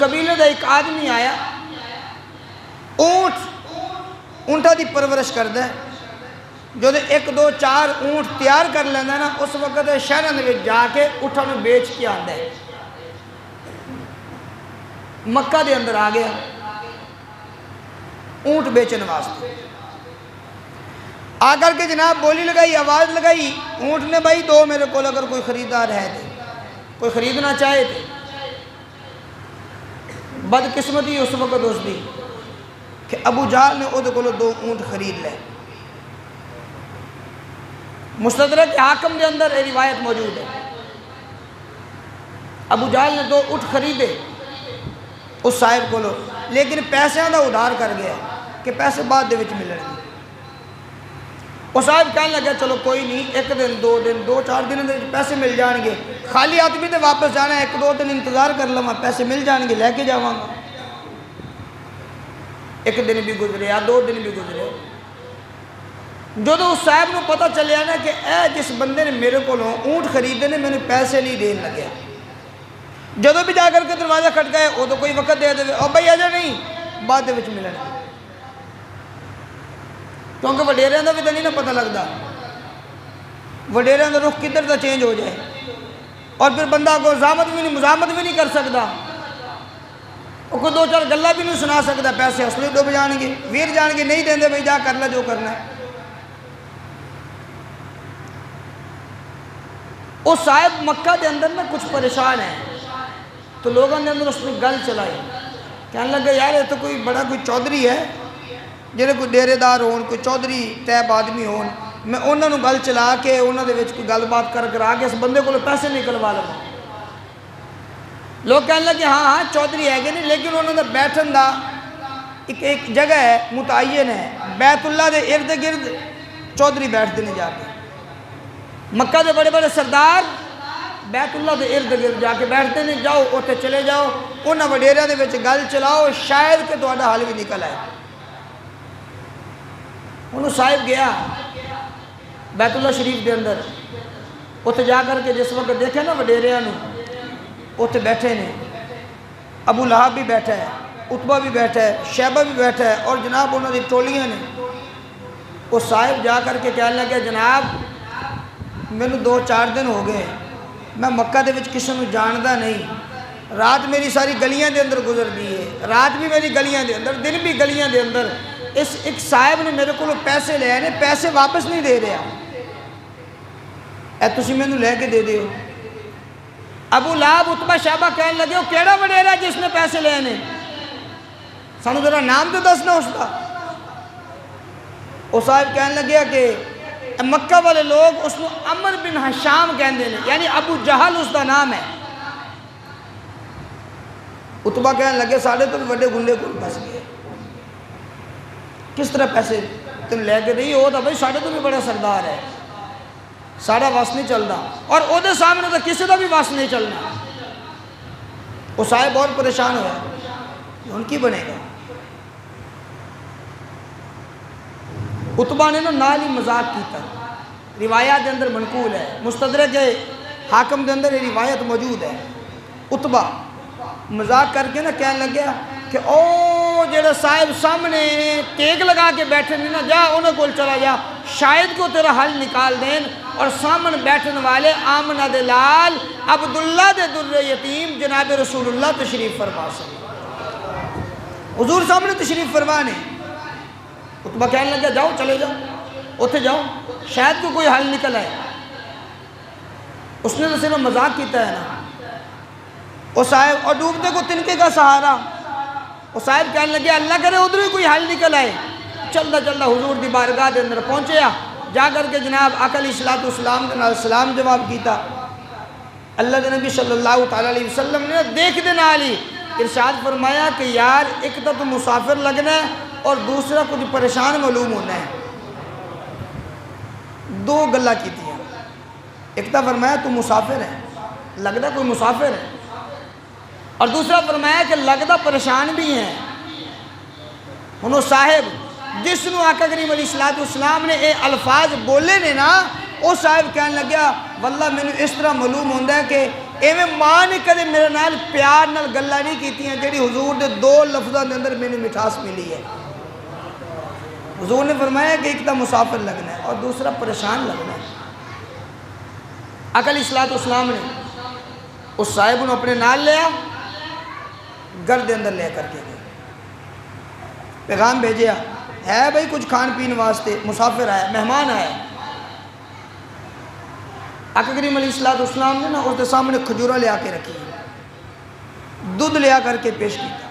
قبیلے کا ایک آدمی آیا، اونٹا دی پرورش کرتا ہے، جو 1 2 4 اونٹ تیار کر لینا نا، اس وقت شہروں میں جا کے اونٹاں نوں بیچ کے آتا ہے۔ مکہ دے اندر آ گیا اونٹ بیچن واسطے، آ کر کے جناب بولی لگائی، آواز لگائی، اونٹ نے بھائی دو میرے کو اگر کوئی خریدار ہے تھے، کوئی خریدنا چاہے تھے۔ بدقسمتی اس وقت اس دی کہ ابو جہل نے وہ 2 اونٹ خرید لے۔ مستدرک حاکم کے اندر یہ روایت موجود ہے، ابو جہل نے 2 اونٹ خریدے اس صاحب کو، لیکن پیسوں کا ادھار کر گیا کہ پیسے بعد دے وچ ملنے گے۔ وہ صاحب کہنے لگا چلو کوئی نہیں، 1 دن 2 دن 2 4 دن دے پیسے مل جان گے، خالی ہاتھ بھی تے واپس جانا ہے، 1 2 دن انتظار کر لواں، پیسے مل جان گے، لے کے جاواں گا۔ 1 دن بھی گزرے، 2 دن بھی گزرے، جدو اس صاحب نو پتہ چلیا نا کہ اے جس بندے نے میرے کو اونٹ خریدے نے میں نے پیسے نہیں دین لگیا، جدو بھی جا کر کے دروازہ کھٹ گئے وہ تو کوئی وقت دے دے، او بھائی اجے نہیں، بعد دے وچ ملنا، کیونکہ وڈیریاں دا بھی تو نہیں نا پتہ لگتا، وڈیریاں دا رخ کدھر دا چینج ہو جائے، اور پھر بندہ کو مزاحمت بھی نہیں کر سکتا، وہ کوئی 2 4 گلاں بھی نہیں سنا سکتا، پیسے اصلی ڈوب جان گے، ویر جان گے، نہیں دیندے بھائی جا کر لے جو کرنا ہے۔ وہ صاحب مکہ دے اندر نا کچھ پریشان ہے، تو لوگوں نے اندر اس نے گل چلائی، کہنے لگے یار یہ تو کوئی بڑا کوئی چودھری ہے، جنہیں کوئی ڈیرے دار ہون، کوئی چودھری تیب آدمی ہون، میں انہوں نے گل چلا کے انہوں نے کوئی گل بات کر آگے اس بندے کو پیسے نکلوا لوں۔ لوگ کہنے لگے ہاں چودھری ہے کہ نہیں، لیکن انہوں نے بیٹھن دا ایک جگہ ہے متعین ہے، بیت اللہ دے ارد گرد چودھری بیٹھتے نہیں جا کے، مکہ دے بڑے بڑے سردار بیت اللہ دے ارد گرد جا کے بیٹھتے نہیں، جاؤ اوتے چلے جاؤ، انہاں وڈیریاں دے وچ گل چلاؤ، شاید کہ تہاڈا حل بھی نکل آئے۔ انہوں صاحب گیا بیت اللہ شریف دے اندر، اوتے جا کر کے جس وقت دیکھے نا وڈیریاں نوں اوتے بیٹھے نے، ابو لہب بھی بیٹھا ہے، عتبہ بھی بیٹھا ہے، شیبہ بھی بیٹھا ہے، اور جناب انہوں نے ٹولیاں نے۔ وہ صاحب جا کر کے کہنے لگے جناب میں نے 2 4 دن ہو گئے، میں مکہ دے وچ کسی نوں جاندا نہیں، رات میری ساری گلیاں دے اندر گزر دی ہے، رات بھی میری گلیاں دے اندر، دن بھی گلیاں دے اندر، اس ایک صاحب نے میرے کو پیسے لے آئے، پیسے واپس نہیں دے رہا، اے تسی میں نے لے کے دے دیو۔ ابو لہب عتبہ شیبہ کہنے لگے وہ کیڑا وڈیرا جس نے پیسے لے آنے، سانو ذرا نام تو دسنا اس کا۔ وہ صاحب کہنے لگے کہ مکہ والے لوگ اس کو عمر بن حشام کہندے ہیں، یعنی ابو جہل اس کا نام ہے۔ عتبہ کہنے لگے ساڑھے تو بڑے گنڈے کو پس گئے، کس طرح پیسے تم لے کے نہیں ہو، تو بھائی ساڑھے تو بھی بڑا سردار ہے، ساڑھا واس نہیں چلنا، اور او دے سامنے تو کسی دا بھی واس نہیں چلنا۔ وہ صاحب بہت پریشان ہوئے، ان کی بنے گا۔ عتبہ نے نال ہی مذاق کیتا، روایات دے اندر منقول ہے، مستدرک حاکم دے اندر یہ روایت موجود ہے۔ عتبہ مذاق کر کے نا کہنے لگیا کہ او جڑا صاحب سامنے ٹیک لگا کے بیٹھے نہیں نا، جا انہیں کول چلا جا، شاید کو تیرا حل نکال دیں، اور سامنے بیٹھنے والے آمنہ دے لال عبداللہ دے در یتیم جناب رسول اللہ تشریف فرما سکتے، حضور سامنے تشریف فرمانے۔ عتبہ کہنے لگا جاؤ چلے جاؤ، اتھے جاؤ، شاید کو کوئی حل نکل آئے۔ اس نے تو صرف مذاق کیتا ہے نا، وہ صاحب اور ڈوبتے کو تنکے کا سہارا، وہ صاحب کہنے لگے اللہ کرے ادھر ہی کوئی حل نکل آئے۔ چلتا چلتا حضور دی بارگاہ دے اندر پہنچیا، جا کر کے جناب آقا علیہ السلام کے نال سلام جواب کیتا۔ اللہ دے نبی صلی اللہ علیہ وسلم نے دیکھ دے نالی ارشاد فرمایا کہ یار ایک تو مسافر لگنا ہے اور دوسرا کچھ پریشان معلوم ہونا ہے۔ 2 گلاں کیتی ہیں، ایک تو فرمایا تو مسافر ہے، لگتا کوئی مسافر ہے، اور دوسرا فرمایا کہ لگتا پریشان بھی ہیں۔ انہوں صاحب جس نو آقا کریم علیہ السلام نے اے الفاظ بولے نے نا، وہ صاحب کہنے لگیا واللہ میں نے اس طرح معلوم ہوندہ ہے کہ ایویں ماں نے کدے میرے نال پیار نال گلا نہیں کیتیاں جڑی حضور دے دو لفظاں دے اندر میں نے مٹھاس ملی ہے۔ حضور نے فرمایا کہ ایک تو مسافر لگنا ہے اور دوسرا پریشان لگنا ہے۔ آقا علیہ الصلوۃ والسلام نے اس صاحب نے اپنے نال لیا، گھر دے اندر لے کر کے گئے، پیغام بھیجیا ہے بھائی کچھ کھان پین واسطے، مسافر آیا، مہمان آیا۔ آقا کریم علیہ الصلوۃ والسلام نے اس کے سامنے کھجورہ لے آ کے رکھی، دودھ لے آ کر کے پیش کیا۔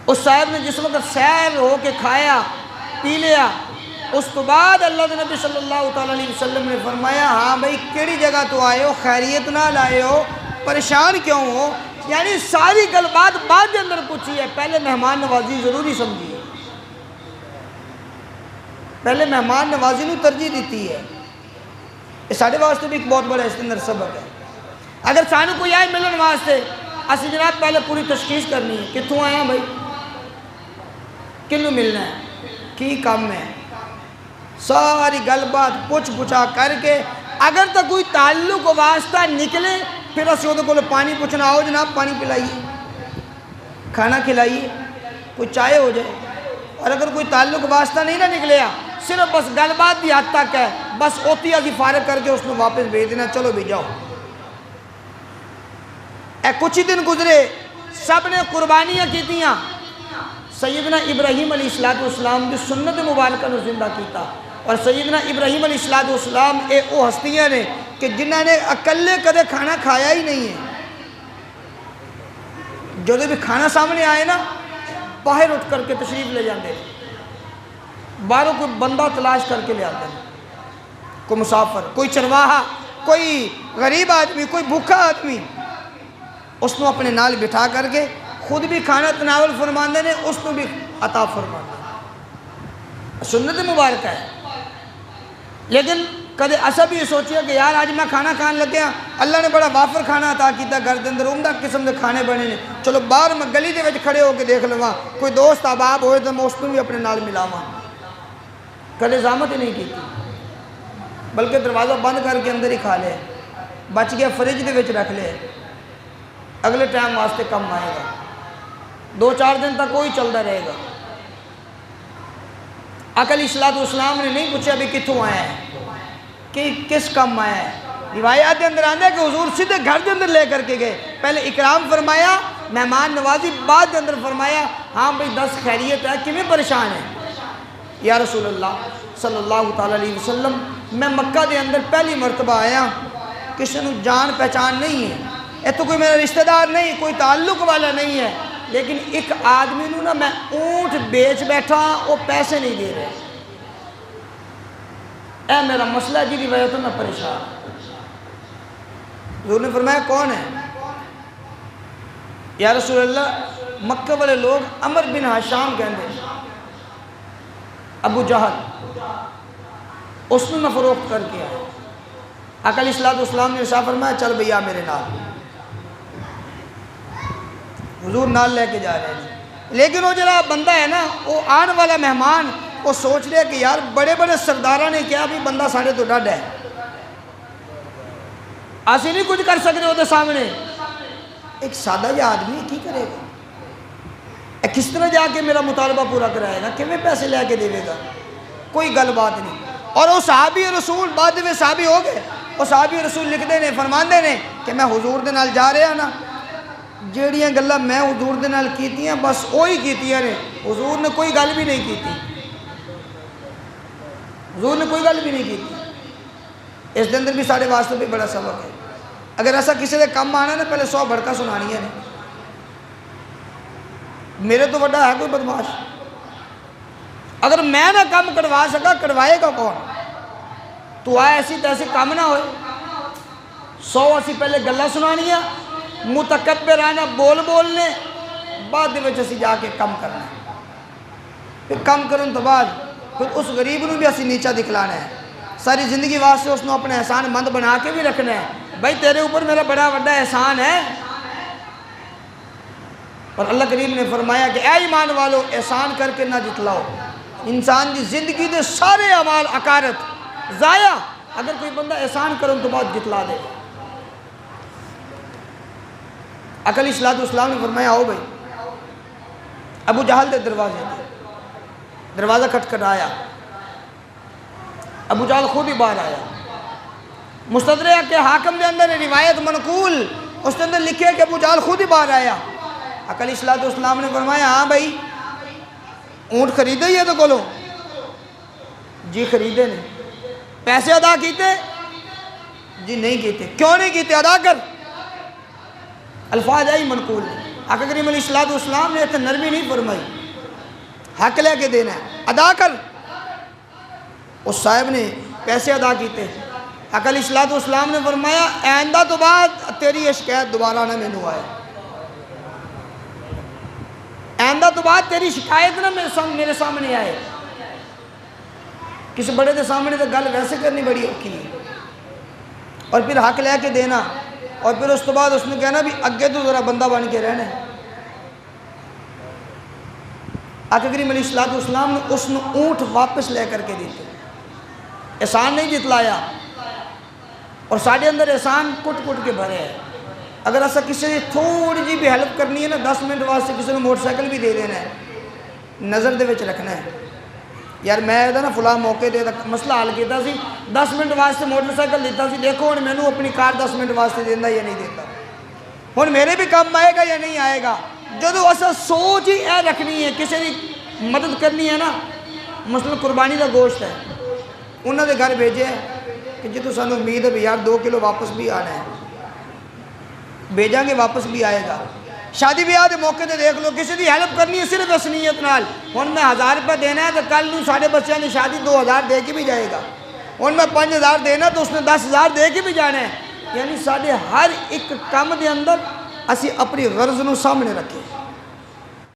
اس صاحب نے جس وقت سیر ہو کے کھایا پی لیا، اس تو بعد اللہ کے نبی صلی اللہ علیہ وسلم نے فرمایا ہاں بھائی کیڑی جگہ تو آئے ہو، خیریت نہ لائے ہو، پریشان کیوں ہو؟ یعنی ساری گل بات بعد کے اندر پوچھی ہے، پہلے مہمان نوازی ضروری سمجھی ہے، پہلے مہمان نوازی نو ترجیح دیتی ہے۔ یہ سارے واسطے بھی ایک بہت بڑا اس کے اندر سبق ہے۔ اگر سانو کوئی آئے ملن واسطے، اسی جناب پہلے پوری تشخیص کرنی ہے، کتوں آیا بھائی، کنوں ملنا ہے، کی کام ہے، ساری گل بات پوچھ پچھا کر کے اگر تو کوئی تعلق و واسطہ نکلے پھر اسی وہ کو پانی پوچھنا، آؤ جناب پانی پلائیے، کھانا کھلائیے، کوئی چائے ہو جائے۔ اور اگر کوئی تعلق واسطہ نہیں نہ نکلیا، صرف بس گل بات دی حد تک ہے، بس اوتی ازی فارغ کر کے اس کو واپس بھیج دینا، چلو بھی جاؤ۔ اے کچھ ہی دن گزرے، سب نے قربانیاں کیتیاں، سیدنا ابراہیم علیہ السلام کی سنت مبارکہ نے زندہ کیتا۔ اور سیدنا ابراہیم علیہ السلام وہ ہستیاں نے کہ جنہوں نے اکلے کدے کھانا کھایا ہی نہیں ہے، جو بھی کھانا سامنے آئے نا باہر اٹھ کر کے تشریف لے جاندے، باہروں کوئی بندہ تلاش کر کے لے آتے ہیں، کوئی مسافر، کوئی چرواہا، کوئی غریب آدمی، کوئی بھوکا آدمی، اس کو اپنے نال بٹھا کر کے خود بھی کھانا تناول فرماندے نے، اس کو بھی عطا فرماندے، سنت مبارکہ ہے۔ لیکن کدے ایسا بھی سوچیا کہ یار آج میں کھانا کھان لگیا، اللہ نے بڑا وافر کھانا عطا کیتا، گھر دے اندر عمدہ قسم دے کھانے بنے نے، چلو باہر میں گلی دے وچ کھڑے ہو کے دیکھ لواں، کوئی دوست احباب ہوئے تو میں اس کو بھی اپنے نال ملاواں، کدے زحمت ہی نہیں کی تھی، بلکہ دروازہ بند کر کے اندر ہی کھا لے، بچ گیا فریج دے وچ رکھ لے، اگلے ٹائم واسطے کم آئے گا، 2-4 دن تک کوئی چلتا رہے گا۔ آقا علیہ السلام نے نہیں پوچھا بھی کتوں آیا ہے، کہ کس کام آیا ہے۔ روایات کے اندر آتا ہے کہ حضور سیدھے گھر کے اندر لے کر کے گئے، پہلے اکرام فرمایا، مہمان نوازی، بعد کے اندر فرمایا ہاں بھئی 10 خیریت ہے، کیوں پریشان ہے؟ یا رسول اللہ صلی اللہ علیہ وسلم، میں مکہ دے اندر پہلی مرتبہ آیا، کسی نے جان پہچان نہیں ہے، یہ تو کوئی میرا رشتہ دار نہیں، کوئی تعلق والا نہیں ہے، لیکن ایک آدمی نو نا میں اونٹ بیچ بیٹھا، وہ پیسے نہیں دے رہے، اے میرا مسئلہ جی وجہ تو میں پریشان۔ حضور نے فرمایا کون ہے؟ یا رسول اللہ مکہ والے لوگ عمر بن حشام کہندے، ابو جہل، اس میں فروخت کر کے آیا۔ آقا علیہ السلام نے ارشاد فرمایا چل بھیا میرے نال، حضور نال لے کے جا رہے ہیں، لیکن وہ جڑا بندہ ہے نا، وہ آن والا مہمان، وہ سوچ رہے کہ یار بڑے بڑے سردارہ نے کیا بھی بندہ ساڑھے تو ڈاڈ ہے، آسی نہیں کچھ کر سکتے ہوتے سامنے، ایک سادہ یہ آدمی کی کرے گا، کس طرح جا کے میرا مطالبہ پورا کرائے گا، کیویں پیسے لے کے دے گا، کوئی گل بات نہیں۔ اور وہ صحابی رسول بعد میں صحابی ہو گئے، وہ صحابی رسول لکھتے ہیں فرماندے نے کہ میں حضور دے نال جا رہا نا، جیڑیاں گلاں میں حضور دے نال کیتیاں بس وہی کیتیاں نے، حضور نے کوئی گل بھی نہیں کیتی، حضور نے کوئی گل بھی نہیں کیتی۔ اس دے اندر بھی سارے واسطے بھی بڑا سبق ہے، اگر ایسا کسی دے کم آنا نا پہلے 100 بھڑکا سنانی ہے، میرے تو بڑا ہے کوئی بدماش، اگر میں نہ کم کڑوا سکا کڑوائے گا کون؟ تو آئے ایسی تیسی کام نہ ہوئے، 100 اسی پہلے گلہ سنانی ہے، متکبرانہ بول بولنے، بعد دے وچ اسی جا کے کم کرنا ہے، پھر کم کرن تو بعد پھر اس غریب نو بھی اسی نیچا دکھلانا ہے، ساری زندگی واسطے اس نے اپنے احسان مند بنا کے بھی رکھنا ہے، بھائی تیرے اوپر میرا بڑا بڑا احسان ہے۔ اور اللہ کریم نے فرمایا کہ اے ایمان والو احسان کر کے نہ جتلاؤ، انسان کی زندگی دے سارے اعمال اکارت ضائع اگر کوئی بندہ احسان کرن تو بعد جتلا دے. اقل علیہ السلام نے فرمایا آؤ بھائی. ابو جہل دے دروازے دے دروازہ کھٹکھٹایا. ابو جہل خود ہی باہر آیا. مستدرک کے حاکم دے اندر روایت منقول اس کے اندر لکھے کہ ابو جہل خود ہی باہر آیا. اقل علیہ السلام نے فرمایا ہاں بھائی اونٹ خریدے ہی ہے تو کولو؟ جی خریدے نے. پیسے ادا کیتے؟ جی نہیں کیتے. کیوں نہیں کیتے؟ ادا کر. الفاظ آئی منقول نے. آقا کریم علیہ السلام نے اتنا نرمی نہیں فرمائی. حق لے کے دینا ہے ادا کر. اس صاحب نے پیسے ادا کیتے. آقا علیہ السلام نے فرمایا آئندہ تو بعد تیری یہ شکایت دوبارہ نہ مینوں آئے. آئندہ تو بعد تیری شکایت نہ میرے سامنے آئے. کسی بڑے دے سامنے تو گل ویسے کرنی بڑی اوکھی ہے اور پھر حق لے کے دینا اور پھر اس تو بعد اس نے کہنا بھی اگے تو ذرا بندہ بن کے رہنا ہے. آقا کریم علیہ السلام نے اس نے اونٹ واپس لے کر کے دیتے. احسان نہیں جتلایا. اور ساڑھے اندر احسان کٹ کٹ کے بھرے ہیں. اگر ایسا کسی نے تھوڑی جی بھی ہیلپ کرنی ہے نا 10 منٹ واسطے کسی نے موٹر سائیکل بھی دے دینا ہے نظر دے وچ رکھنا ہے. یار میں نا فلاں موقع دے مسئلہ حل کیتا سی 10 منٹ واسطے موٹر سائیکل دیتا سی. دیکھو ہن مینوں اپنی کار 10 منٹ واسطے دینا یا نہیں دیتا. ہن میرے بھی کام آئے گا یا نہیں آئے گا. جدو ایسا سوچ ہی اے رکھنی ہے کسی کی مدد کرنی ہے نا. مثلا قربانی کا گوشت ہے انہوں نے گھر بھیجے کہ جی تو سانو امید ہے بھی یار 2 کلو واپس بھی آنا ہے. بھیجاں گے واپس بھی آئے گا. شادی بیاہ دے موقع تے دیکھ لو کسی دی ہیلپ کرنی ہے صرف اس نیت نال. ہن میں 1000 روپے دینا ہے تو کل نوں ساڑھے بچیاں دی شادی 2000 دے کے بھی جائے گا. ہن میں 5000 دینا تو اس نے 10000 دے کے بھی جانا ہے. یعنی ساڑھے ہر ایک کام دے اندر اسی اپنی غرض نو سامنے رکھے.